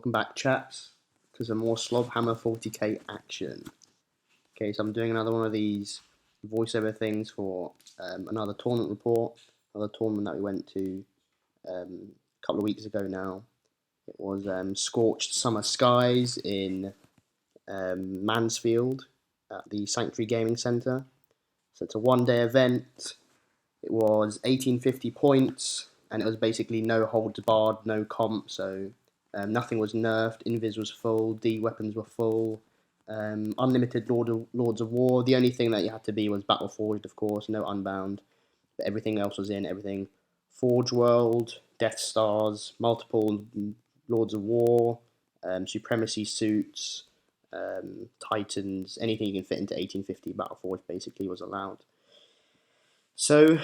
Welcome back, chaps, to some more Warhammer 40k action. Okay, so I'm doing another one of these voiceover things for another tournament report, another tournament that we went to a couple of weeks ago now. It was Scorched Summer Skies in Mansfield at the Sanctuary Gaming Centre. So it's a one-day event. It was 1850 points, and it was basically no holds barred, no comp, so nothing was nerfed, invis was full, D weapons were full, unlimited Lords of War. The only thing that you had to be was Battle Forged, of course, no Unbound, but everything else was in, everything. Forge World, Death Stars, multiple Lords of War, Supremacy Suits, Titans, anything you can fit into 1850 Battle Forged basically was allowed. So,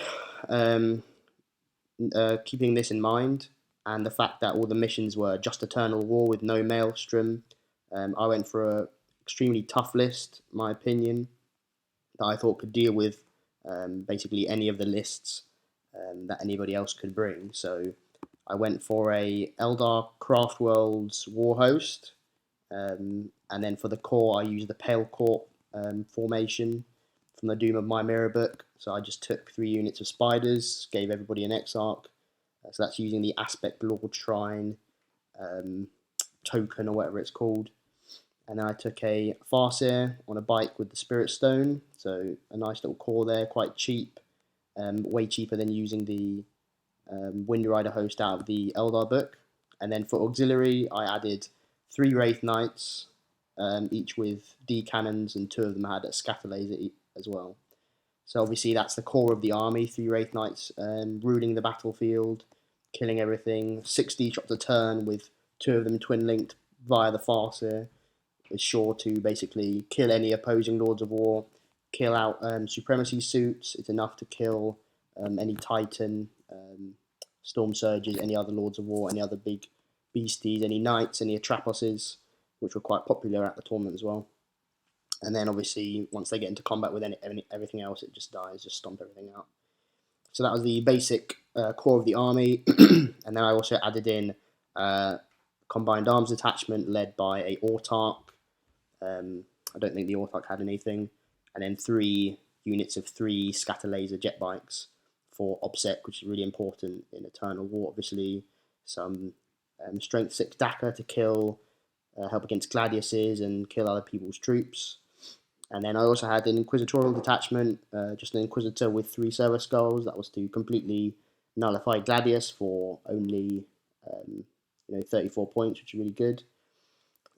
keeping this in mind, and the fact that all the missions were just Eternal War with no Maelstrom, I went for an extremely tough list, in my opinion, that I thought could deal with basically any of the lists that anybody else could bring. So I went for a Eldar Craft Worlds War Host, and then for the core I used the Pale Court formation from the Doom of My Mirror book. So I just took 3 units of spiders, gave everybody an Exarch. So that's using the Aspect Lord Shrine token or whatever it's called. And then I took a Farseer on a bike with the Spirit Stone. So a nice little core there, quite cheap. Way cheaper than using the Wind Rider host out of the Eldar book. And then for auxiliary, I added 3 Wraith Knights, each with D cannons, and 2 of them had a scatter laser as well. So obviously that's the core of the army, 3 Wraith Knights ruling the battlefield, killing everything, 60 shots a turn with 2 of them twin-linked via the Farseer. Is sure to basically kill any opposing Lords of War, kill out Supremacy Suits. It's enough to kill any Titan, Storm Surges, any other Lords of War, any other big beasties, any Knights, any Atraposes, which were quite popular at the tournament as well. And then obviously once they get into combat with everything else, it just dies, just stomp everything out. So that was the basic core of the army. And then I also added in Combined Arms Detachment led by a Autarch. I don't think the Autarch had anything. And then 3 units of 3 Scatter Laser jet bikes for OBSEC, which is really important in Eternal War, obviously. Some Strength 6 Daka to kill, help against Gladiuses and kill other people's troops. And then I also had an Inquisitorial Detachment, just an Inquisitor with 3 Server Skulls. That was to completely nullify Gladius for only 34 points, which is really good.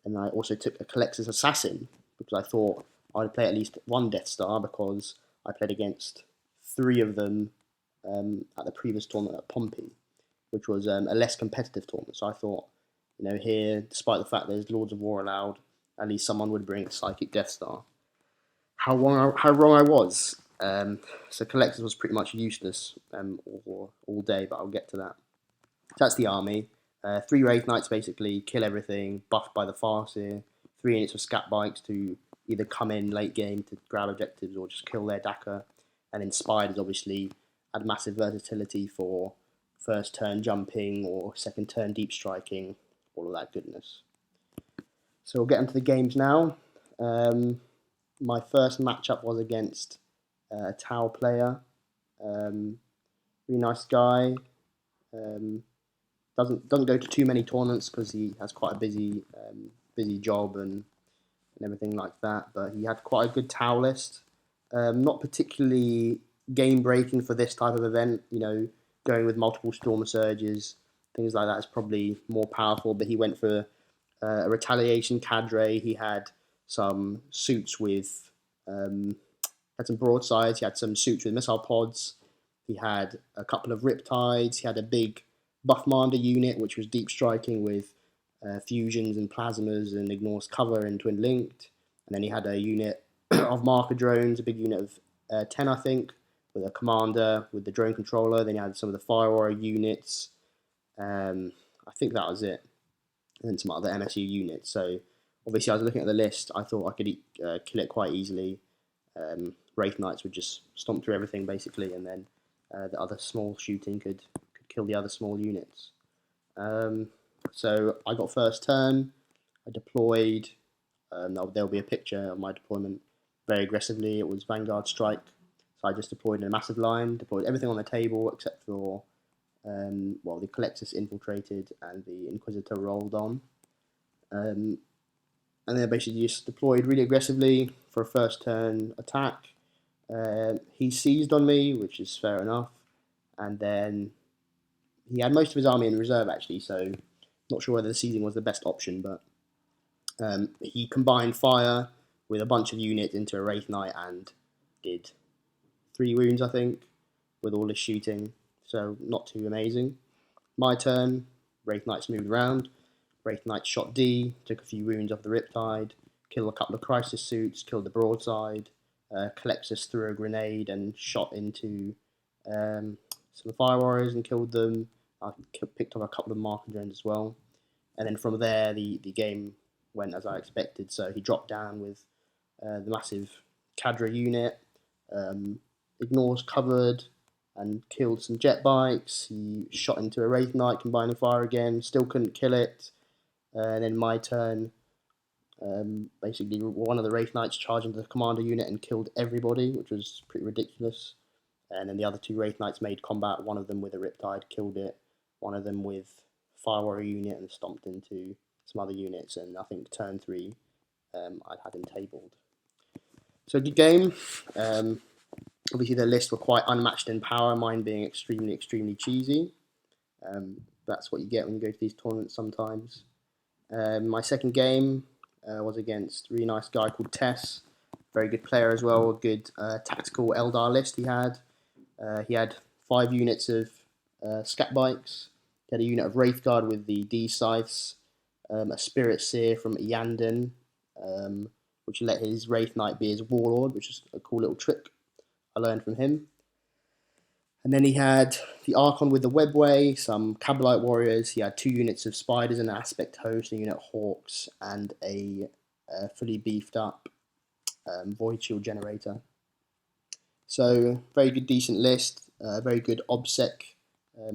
And I also took a Collector's Assassin, because I thought I'd play at least 1 Death Star, because I played against 3 of them at the previous tournament at Pompey, which was a less competitive tournament. So I thought, here, despite the fact there's Lords of War allowed, at least someone would bring a Psychic Death Star. How wrong I was. So Collectors was pretty much useless all day, but I'll get to that. So that's the army. 3 Wraith Knights basically kill everything, buffed by the Farseer. 3 units of Scat Bikes to either come in late game to grab objectives or just kill their Daka. And then Spiders obviously add massive versatility for first turn jumping or second turn deep striking, all of that goodness. So we'll get into the games now. My first matchup was against a Tau player. Really nice guy. Doesn't go to too many tournaments because he has quite a busy job and everything like that. But he had quite a good Tau list. Not particularly game breaking for this type of event. Going with multiple Storm Surges, things like that is probably more powerful. But he went for a Retaliation Cadre. He had some suits with had some broadsides. He had some suits with missile pods. He had a couple of Riptides. He had a big Buffmander unit, which was deep striking with fusions and plasmas and ignores cover and twin linked. And then he had a unit of marker drones, a big unit of 10, I think, with a commander with the drone controller. Then he had some of the Fire Aura units. I think that was it. And then some other MSU units. So obviously I was looking at the list. I thought I could kill it quite easily. Wraith Knights would just stomp through everything basically, and then the other small shooting could kill the other small units. So I got first turn. I deployed. There'll be a picture of my deployment. Very aggressively, it was Vanguard Strike. So I just deployed in a massive line, deployed everything on the table except for, well, the Collectus infiltrated and the Inquisitor rolled on. And then basically just deployed really aggressively for a first turn attack. He seized on me, which is fair enough. And then he had most of his army in reserve, actually, so not sure whether the seizing was the best option, but he combined fire with a bunch of units into a Wraith Knight and did 3 wounds, I think, with all his shooting, so not too amazing. My turn, Wraith Knights moved around. Wraith Knight shot D, took a few wounds off the Riptide, killed a couple of Crisis Suits, killed the Broadside. Colexus threw a grenade and shot into some Fire Warriors and killed them. I picked up a couple of Marker Drones as well. And then from there, the game went as I expected. So he dropped down with the massive Cadre unit, ignores covered, and killed some jet bikes. He shot into a Wraith Knight, combining fire again, still couldn't kill it. And then my turn, basically one of the Wraith Knights charged into the commander unit and killed everybody, which was pretty ridiculous. And then the other 2 Wraith Knights made combat, one of them with a Riptide, killed it, one of them with Fire Warrior unit and stomped into some other units, and I think turn 3 I had him tabled. So good game. Obviously the lists were quite unmatched in power, mine being extremely, extremely cheesy. That's what you get when you go to these tournaments sometimes. My second game was against a really nice guy called Tess. Very good player as well, a good tactical Eldar list he had. He had 5 units of scat bikes. He had a unit of Wraithguard with the D scythes, a Spirit Seer from Iandan, which let his Wraith Knight be his Warlord, which is a cool little trick I learned from him. And then he had the Archon with the Webway, some Cabalite Warriors. He had 2 units of Spiders and an Aspect Host, a unit of Hawks, and a fully beefed up Void Shield Generator. So, very good, decent list. Very good OBSEC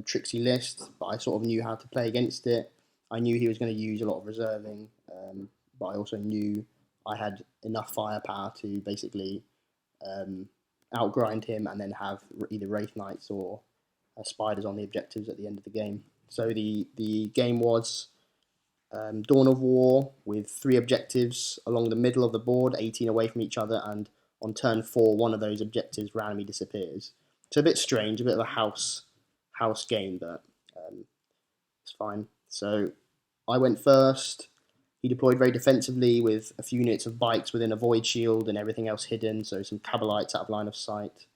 tricksy list, but I sort of knew how to play against it. I knew he was going to use a lot of reserving, but I also knew I had enough firepower to basically outgrind him and then have either Wraith Knights or Spiders on the objectives at the end of the game. So the game was Dawn of War with 3 objectives along the middle of the board, 18 away from each other, and on turn 4 one of those objectives randomly disappears. It's a bit strange, a bit of a house game, but it's fine. So I went first. He deployed very defensively with a few units of bikes within a void shield and everything else hidden, so some Cabalites out of line of sight.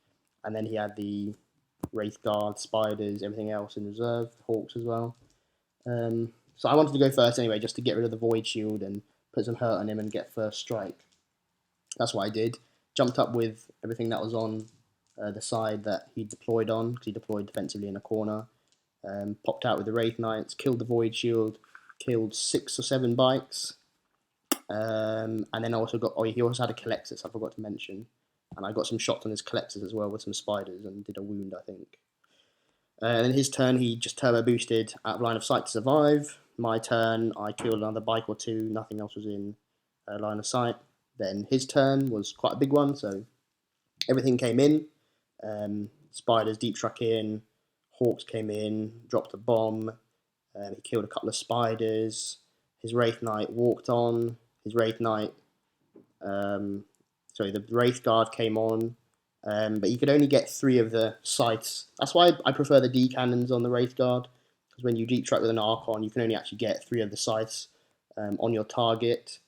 And then he had the Wraith Guard, Spiders, everything else in reserve, Hawks as well. So I wanted to go first anyway, just to get rid of the void shield and put some hurt on him and get first strike. That's what I did. Jumped up with everything that was on the side that he deployed on, because he deployed defensively in a corner. Popped out with the Wraith Knights, killed the void shield, killed 6 or 7 bikes, and then also he also had a Colexus, I forgot to mention, and I got some shots on his Colexus as well with some Spiders and did a wound, I think. And then his turn, he just turbo boosted out of line of sight to survive. My turn, I killed another bike or 2, nothing else was in line of sight. Then his turn was quite a big one, so everything came in. Spiders deep struck in, Hawks came in, dropped a bomb. He killed a couple of Spiders. His Wraith Knight walked on. His Wraith Knight, the Wraith Guard came on, but you could only get 3 of the scythes. That's why I prefer the D cannons on the Wraith Guard, because when you deep strike with an Archon, you can only actually get 3 of the scythes on your target,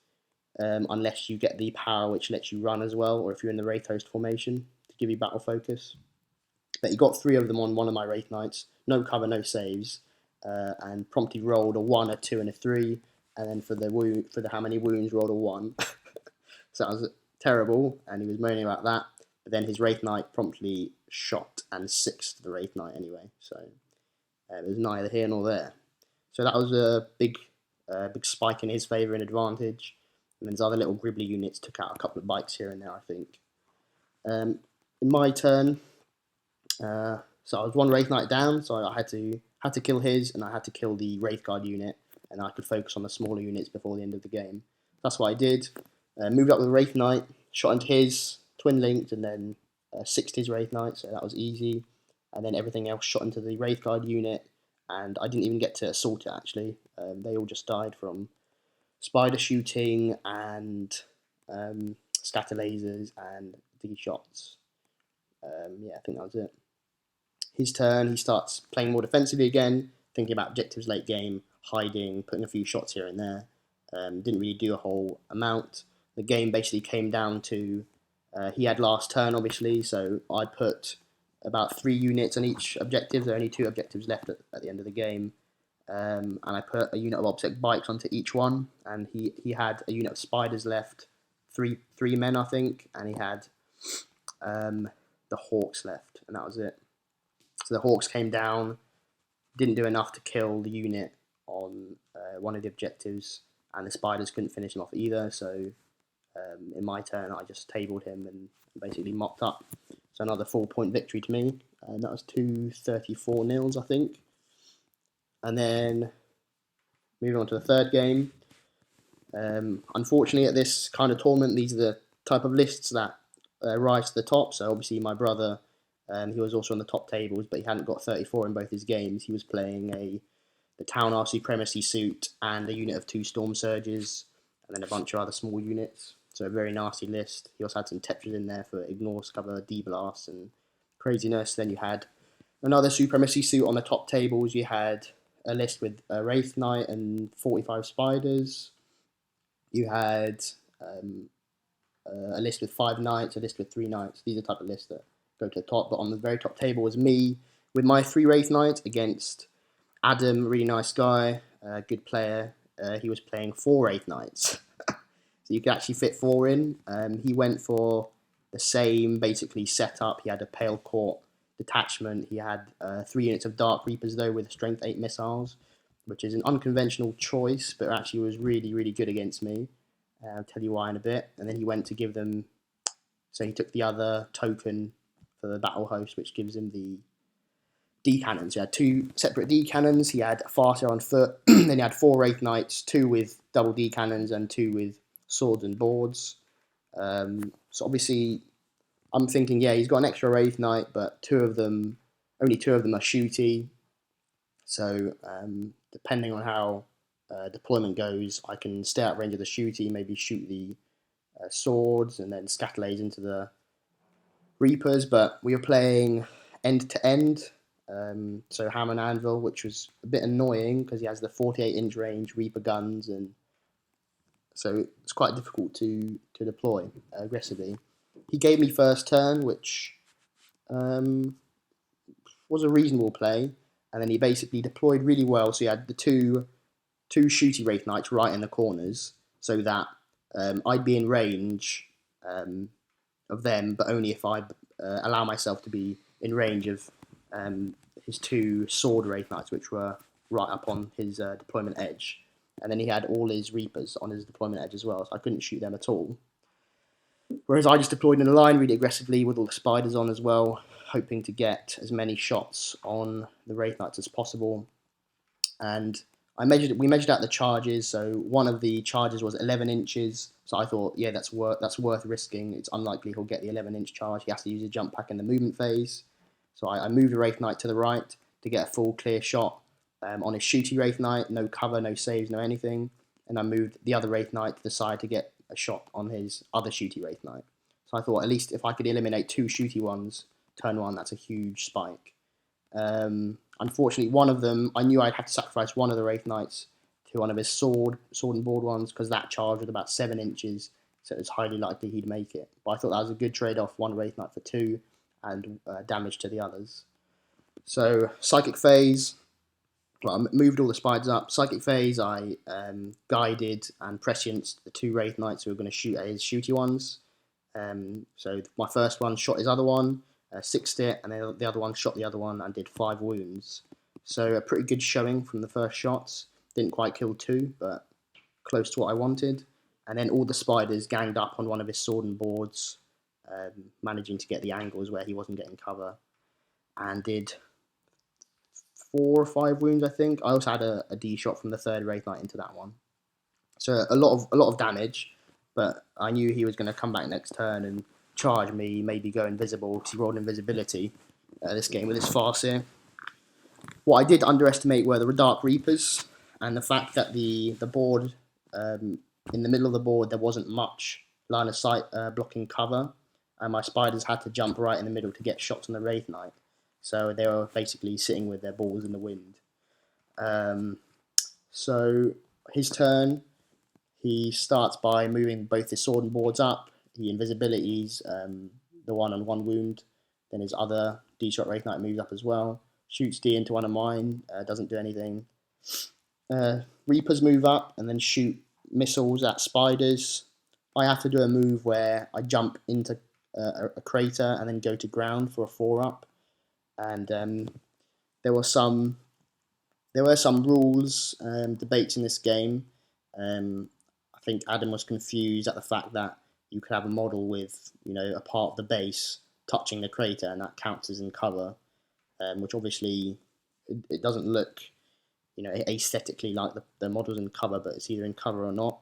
unless you get the power which lets you run as well, or if you're in the Wraith Host formation to give you battle focus. But he got 3 of them on one of my Wraith Knights, no cover, no saves. And promptly rolled a 1, a 2, and a 3, and then for the how many wounds, rolled a 1. So that was terrible, and he was moaning about that. But then his Wraith Knight promptly shot and 6'd the Wraith Knight anyway, so it was neither here nor there. So that was a big spike in his favour and advantage. And then his other little gribbly units took out a couple of bikes here and there, I think. In my turn, so I was 1 Wraith Knight down, so I had to kill his, and I had to kill the Wraith Guard unit. and I could focus on the smaller units before the end of the game. That's what I did. Moved up with the Wraith Knight, shot into his, twin linked, and then 6'd his Wraith Knight, so that was easy. And then everything else shot into the Wraith Guard unit, and I didn't even get to assault it actually. They all just died from spider shooting and scatter lasers and D shots. Yeah, I think that was it. His turn, he starts playing more defensively again, thinking about objectives late game, hiding, putting a few shots here and there. Didn't really do a whole amount. The game basically came down to, he had last turn obviously, so I put about 3 units on each objective. There are only 2 objectives left at the end of the game. And I put a unit of obsec bikes onto each one, and he had a unit of spiders left, three men I think, and he had the Hawks left, and that was it. So the Hawks came down, didn't do enough to kill the unit on one of the objectives, and the spiders couldn't finish him off either, so in my turn I just tabled him and basically mopped up. So another 4-point victory to me, and that was 234 nils I think. And then moving on to the third game. Unfortunately at this kind of tournament, these are the type of lists that rise to the top. So obviously my brother, he was also on the top tables, but he hadn't got 34 in both his games. He was playing the Town R Supremacy suit and a unit of 2 Storm Surges, and then a bunch of other small units. So a very nasty list. He also had some Tetras in there for Ignore, Cover, D-Blast and craziness. Then you had another Supremacy suit on the top tables. You had a list with a Wraith Knight and 45 Spiders. You had a list with 5 Knights, a list with 3 Knights. These are the type of lists that go to the top. But on the very top table was me with my 3 Wraith Knights against Adam, really nice guy, good player. He was playing 4 Wraith Knights. So you could actually fit 4 in. He went for the same basically setup. He had a Pale Court detachment. He had 3 units of Dark Reapers though with strength 8 missiles, which is an unconventional choice, but actually was really, really good against me. I'll tell you why in a bit. And then he went to give them, so he took the other token for the battle host, which gives him the D cannons. He had 2 separate D cannons. He had a Farseer on foot. Then he had 4 Wraith Knights, 2 with double D cannons and 2 with swords and boards. So obviously I'm thinking, yeah, he's got an extra Wraith Knight, but only two of them are shooty. So depending on how deployment goes, I can stay out range of the shooty, maybe shoot the swords and then scatter lasers into the Reapers. But we were playing end to end, so hammer and anvil, which was a bit annoying because he has the 48-inch range Reaper guns, and so it's quite difficult to deploy aggressively. He gave me first turn, which was a reasonable play, and then he basically deployed really well. So he had the two shooty Wraith Knights right in the corners, so that I'd be in range of them, but only if I allow myself to be in range of his 2 sword Wraith Knights, which were right up on his deployment edge. And then he had all his Reapers on his deployment edge as well, so I couldn't shoot them at all. Whereas I just deployed in a line really aggressively with all the spiders on as well, hoping to get as many shots on the Wraith Knights as possible. And we measured out the charges, so one of the charges was 11 inches, so I thought, yeah, that's worth risking. It's unlikely he'll get the 11-inch charge. He has to use a jump pack in the movement phase. So I moved the Wraith Knight to the right to get a full clear shot on his shooty Wraith Knight, no cover, no saves, no anything. And I moved the other Wraith Knight to the side to get a shot on his other shooty Wraith Knight. So I thought at least if I could eliminate 2 shooty ones, turn 1, that's a huge spike. Unfortunately, one of them, I knew I'd have to sacrifice one of the Wraith Knights to one of his sword and board ones, because that charge was about 7 inches, so it was highly likely he'd make it. But I thought that was a good trade-off, 1 Wraith Knight for 2, and damage to the others. So, Psychic Phase, well, I moved all the spiders up. Psychic Phase, I guided and prescienced the 2 Wraith Knights who were going to shoot at his shooty ones. So my first one shot his other one, 6'd it, and then the other one shot the other one and did 5 wounds. So a pretty good showing from the first shots. Didn't quite kill 2, but close to what I wanted. And then all the spiders ganged up on one of his sword and boards, managing to get the angles where he wasn't getting cover, and did 4 or 5 wounds, I think. I also had a D shot from the 3rd Wraith Knight into that one. So a lot of damage, but I knew he was going to come back next turn and charge me, maybe go invisible, because he rolled invisibility this game with his Farseer. What I did underestimate were the Dark Reapers, and the fact that the board, in the middle of the board, there wasn't much line of sight blocking cover, and my spiders had to jump right in the middle to get shots on the Wraith Knight. So they were basically sitting with their balls in the wind. So his turn, he starts by moving both his sword and boards up. He invisibilities the one on 1 wound. Then his other D-shot Wraith Knight moves up as well. Shoots D into one of mine, doesn't do anything. Reapers move up and then shoot missiles at spiders. I have to do a move where I jump into a crater and then go to ground for a 4-up. And there were some rules debates in this game. I think Adam was confused at the fact that you could have a model with, a part of the base touching the crater, and that counts as in cover, which obviously it doesn't look, aesthetically like the model's in cover, but it's either in cover or not.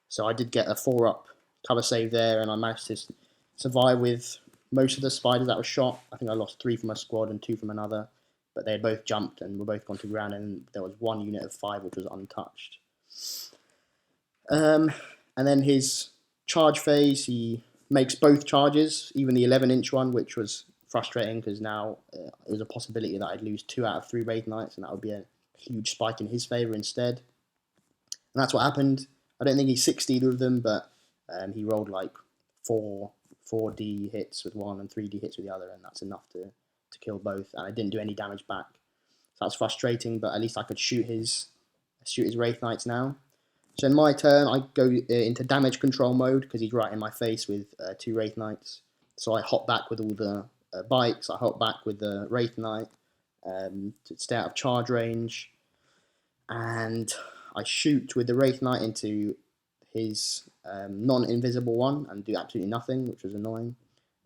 So I did get a 4-up cover save there, and I managed to survive with most of the spiders that were shot. I think I lost 3 from a squad and 2 from another, but they had both jumped and were both gone to ground, and there was 1 unit of 5 which was untouched. And then his charge phase, he makes both charges, even the 11-inch one, which was frustrating because now it was a possibility that I'd lose 2 out of 3 Wraith Knights, and that would be a huge spike in his favour instead. And that's what happened. I don't think he 60'd with them, but he rolled like 4D hits with one and 3D hits with the other, and that's enough to kill both. And I didn't do any damage back, so that's frustrating. But at least I could shoot his Wraith Knights now. So in my turn, I go into damage control mode because he's right in my face with 2 Wraith Knights. So I hop back with all the bikes. I hop back with the Wraith Knight to stay out of charge range, and I shoot with the Wraith Knight into his non-invisible one and do absolutely nothing, which was annoying.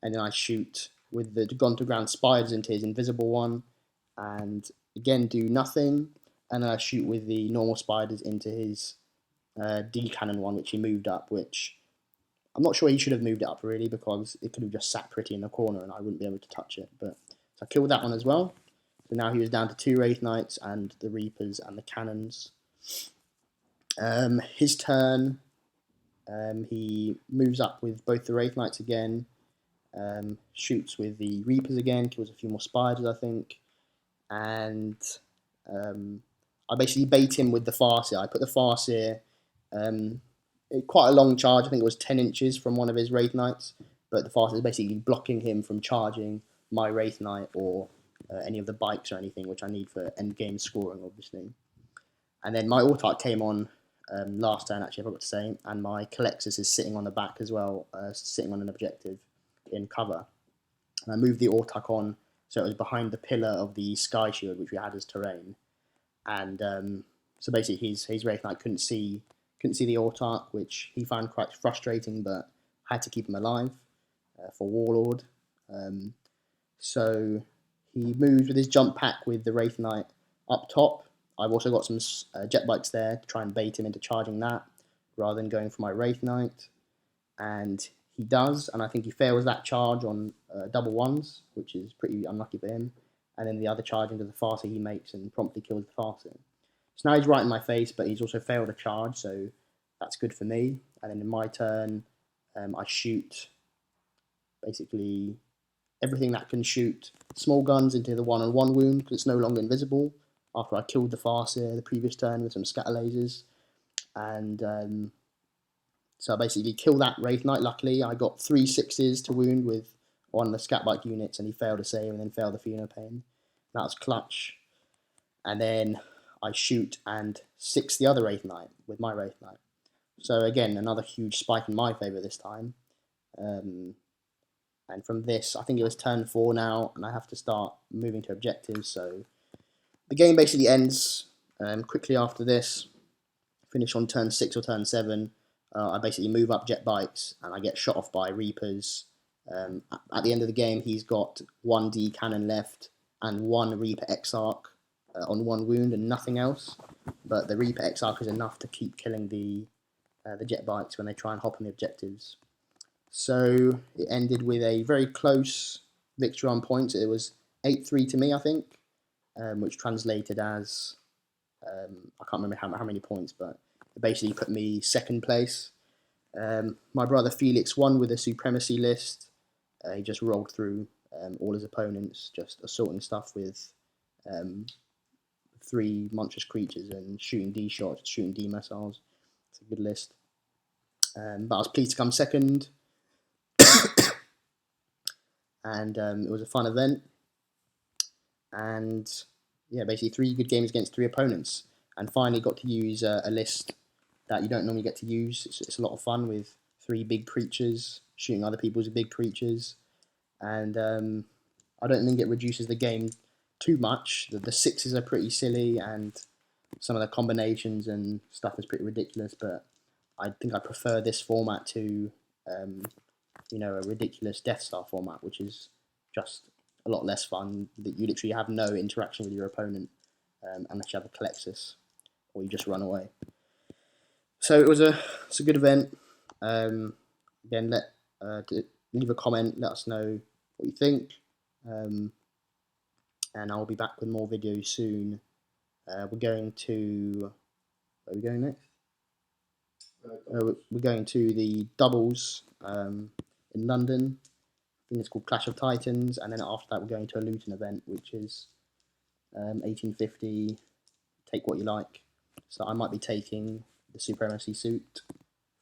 And then I shoot with the gone to ground spiders into his invisible one and again do nothing. And then I shoot with the normal spiders into his D cannon one, which he moved up, which I'm not sure he should have moved it up really, because it could have just sat pretty in the corner and I wouldn't be able to touch it. But so I killed that one as well. So now he was down to 2 Wraith Knights and the Reapers and the cannons. His turn, he moves up with both the Wraith Knights again, shoots with the Reapers again, kills a few more spiders I think, and I basically bait him with the Farseer. I put the Farseer, quite a long charge, I think it was 10 inches from one of his Wraith Knights, but the Farseer is basically blocking him from charging my Wraith Knight or any of the bikes or anything, which I need for end game scoring obviously. And then my Autarch came on last turn, actually I forgot to say, and my Calexis is sitting on the back as well, sitting on an objective in cover. And I moved the Autarch on so it was behind the pillar of the Sky Shield, which we had as terrain. And so basically his Wraith Knight couldn't see the Autarch, which he found quite frustrating, but had to keep him alive for Warlord. So he moves with his jump pack with the Wraith Knight up top. I've also got some jet bikes there to try and bait him into charging that, rather than going for my Wraith Knight. And he does, and I think he fails that charge on double ones, which is pretty unlucky for him. And then the other charge into the Farseer he makes and promptly kills the Farseer. So now he's right in my face, but he's also failed a charge, so that's good for me. And then in my turn, I shoot basically everything that can shoot small guns into the 1-on-1 wound, because it's no longer invisible, after I killed the Farseer the previous turn with some scatter lasers. And so I basically killed that Wraith Knight. Luckily, I got 3 6s to wound with one of the scat bike units, and he failed a save and then failed the Phenopane. That was clutch. And then I shoot and 6 the other Wraith Knight with my Wraith Knight. So again, another huge spike in my favour this time. And from this, I think it was turn 4 now, and I have to start moving to objectives. So the game basically ends quickly after this. Finish on turn 6 or turn 7. I basically move up jet bikes, and I get shot off by Reapers. At the end of the game, he's got 1 D cannon left and 1 Reaper Exarch on 1 wound and nothing else, but the Reaper Exarch is enough to keep killing the jet bikes when they try and hop on the objectives. So it ended with a very close victory on points. It was 8-3 to me, I think, which translated as, I can't remember how many points, but it basically put me 2nd place. My brother Felix won with a supremacy list. He just rolled through all his opponents, just assaulting stuff with 3 monstrous creatures and shooting D shots, shooting D missiles. It's a good list. But I was pleased to come 2nd. And it was a fun event, and yeah, basically 3 good games against 3 opponents, and finally got to use a list that you don't normally get to use. It's a lot of fun with 3 big creatures shooting other people's big creatures, and I don't think it reduces the game too much. The 6s are pretty silly, and some of the combinations and stuff is pretty ridiculous, but I think I prefer this format to a ridiculous Death Star format, which is just a lot less fun. That you literally have no interaction with your opponent unless you have a Colexus, or you just run away. So it's a good event. Again, leave a comment, let us know what you think, and I'll be back with more videos soon. We're going to where are we going next? We're going to the doubles in London. I think it's called Clash of Titans, and then after that we're going to a Luton event, which is 1850, take what you like. So I might be taking the Supremacy suit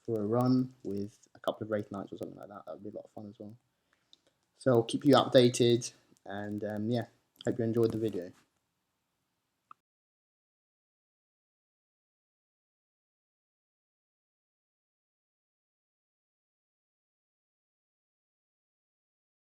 for a run with a couple of Wraith Knights or something like that. That would be a lot of fun as well. So I'll keep you updated, and yeah, hope you enjoyed the video.